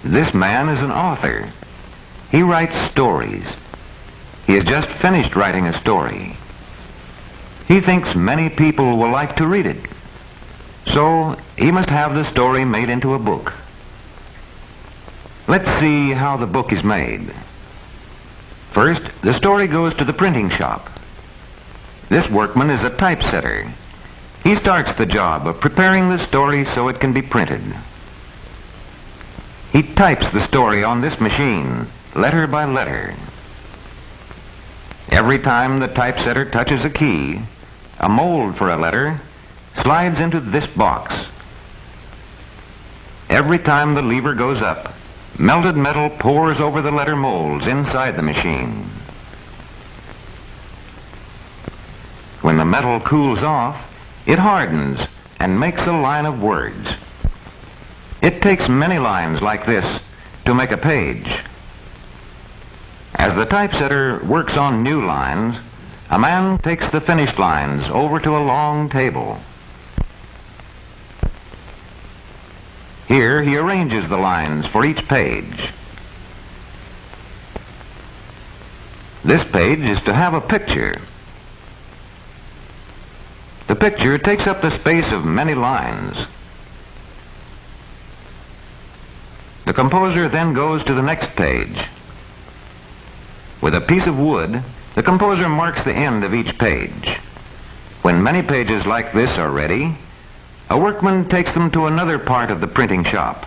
This man is an author. He writes stories. He has just finished writing a story. He thinks many people will like to read it. So he must have the story made into a book. Let's see how the book is made. First, the story goes to the printing shop. This workman is a typesetter. He starts the job of preparing the story so it can be printed. He types the story on this machine, letter by letter. Every time the typesetter touches a key, a mold for a letter slides into this box. Every time the lever goes up, melted metal pours over the letter molds inside the machine. When the metal cools off, it hardens and makes a line of words. It takes many lines like this to make a page. As the typesetter works on new lines, a man takes the finished lines over to a long table. Here he arranges the lines for each page. This page is to have a picture. The picture takes up the space of many lines. The composer then goes to the next page. With a piece of wood, the composer marks the end of each page. When many pages like this are ready, a workman takes them to another part of the printing shop.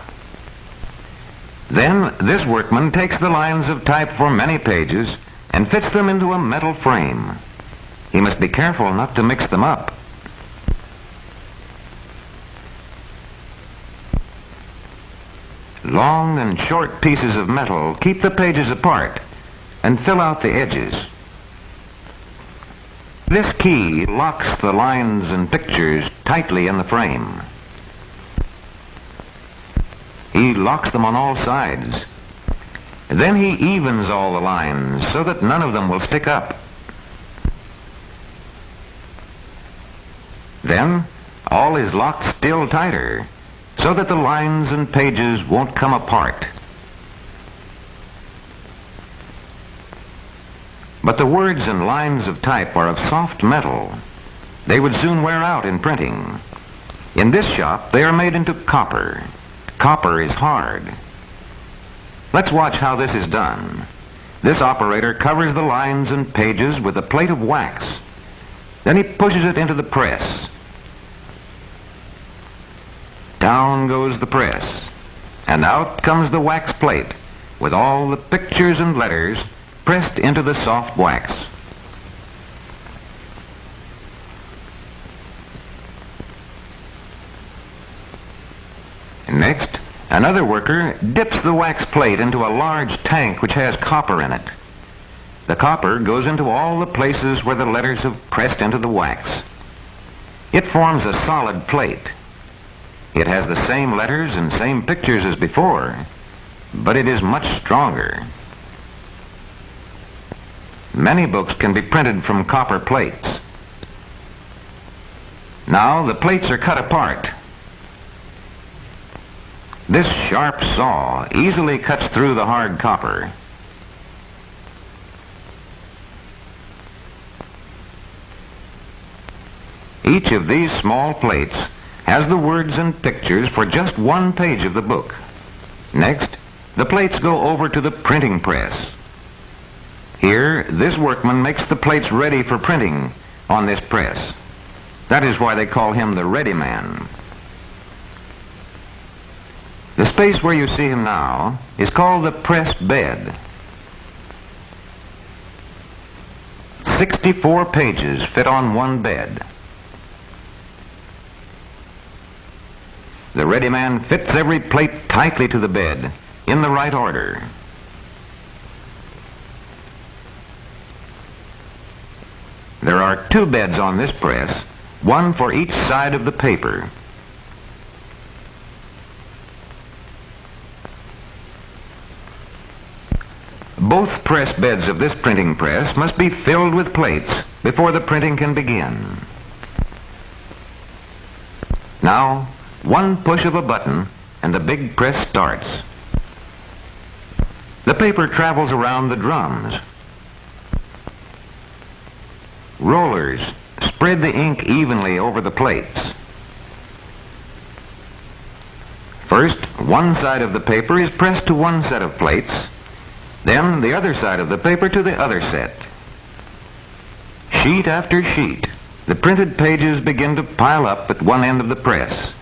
Then this workman takes the lines of type for many pages and fits them into a metal frame. He must be careful not to mix them up. Long and short pieces of metal keep the pages apart and fill out the edges. This key locks the lines and pictures tightly in the frame. He locks them on all sides. Then he evens all the lines so that none of them will stick up. Then all is locked still tighter so that the lines and pages won't come apart. But the words and lines of type are of soft metal. They would soon wear out in printing. In this shop, they are made into copper. Copper is hard. Let's watch how this is done. This operator covers the lines and pages with a plate of wax. Then he pushes it into the press. Down goes the press, and out comes the wax plate with all the pictures and letters pressed into the soft wax. Next, another worker dips the wax plate into a large tank which has copper in it. The copper goes into all the places where the letters have pressed into the wax. It forms a solid plate. It has the same letters and same pictures as before, but it is much stronger. Many books can be printed from copper plates. Now the plates are cut apart. This sharp saw easily cuts through the hard copper. Each of these small plates has the words and pictures for just one page of the book. Next, the plates go over to the printing press. Here, this workman makes the plates ready for printing on this press. That is why they call him the ready man. The space where you see him now is called the press bed. 64 pages fit on one bed. The ready man fits every plate tightly to the bed in the right order. There are two beds on this press, one for each side of the paper. Both press beds of this printing press must be filled with plates before the printing can begin. Now, one push of a button and the big press starts. The paper travels around the drums. Rollers spread the ink evenly over the plates. First, one side of the paper is pressed to one set of plates, then the other side of the paper to the other set. Sheet after sheet, the printed pages begin to pile up at one end of the press.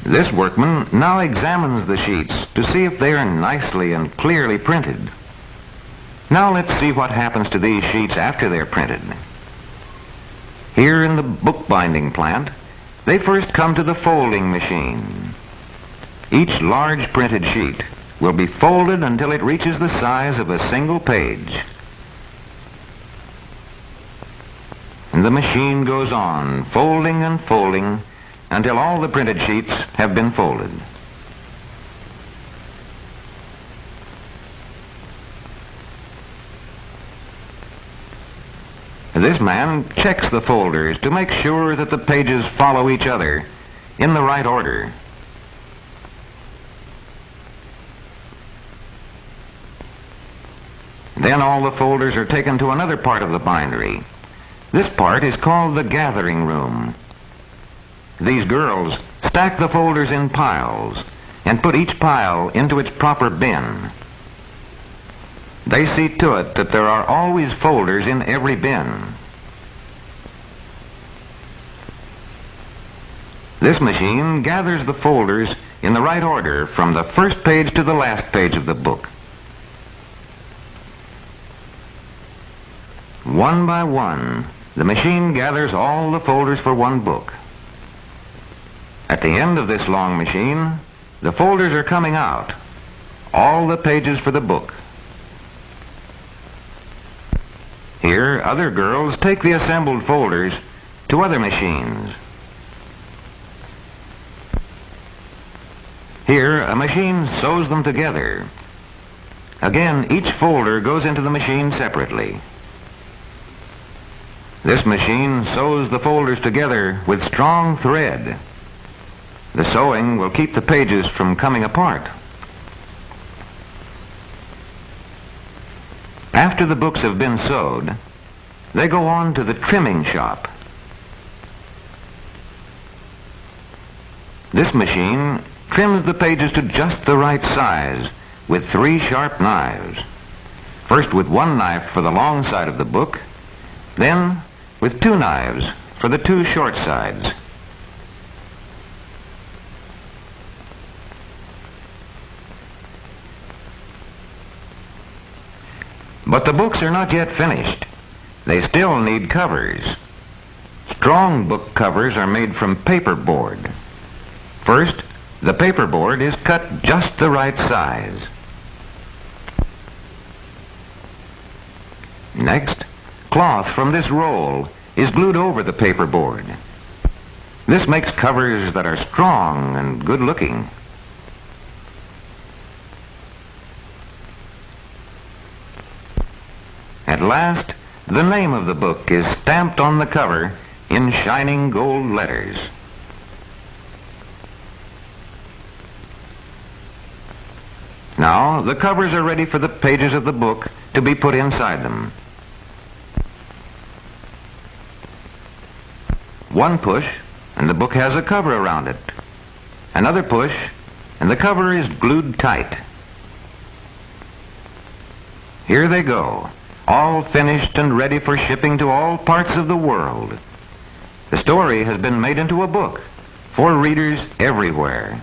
This workman now examines the sheets to see if they are nicely and clearly printed. Now let's see what happens to these sheets after they're printed. Here in the bookbinding plant, they first come to the folding machine. Each large printed sheet will be folded until it reaches the size of a single page. And the machine goes on, folding and folding, until all the printed sheets have been folded. This man checks the folders to make sure that the pages follow each other in the right order. Then all the folders are taken to another part of the bindery. This part is called the gathering room. These girls stack the folders in piles and put each pile into its proper bin. They see to it that there are always folders in every bin. This machine gathers the folders in the right order from the first page to the last page of the book. One by one, the machine gathers all the folders for one book. At the end of this long machine, the folders are coming out, all the pages for the book. Here, other girls take the assembled folders to other machines. Here, a machine sews them together. Again, each folder goes into the machine separately. This machine sews the folders together with strong thread. The sewing will keep the pages from coming apart. After the books have been sewed, they go on to the trimming shop. This machine trims the pages to just the right size with 3 sharp knives. First with one knife for the long side of the book, then with 2 knives for the 2 short sides. But the books are not yet finished. They still need covers. Strong book covers are made from paperboard. First, the paperboard is cut just the right size. Next, cloth from this roll is glued over the paperboard. This makes covers that are strong and good-looking. At last, the name of the book is stamped on the cover in shining gold letters. Now, the covers are ready for the pages of the book to be put inside them. One push, and the book has a cover around it. Another push, and the cover is glued tight. Here they go, all finished and ready for shipping to all parts of the world. The story has been made into a book for readers everywhere.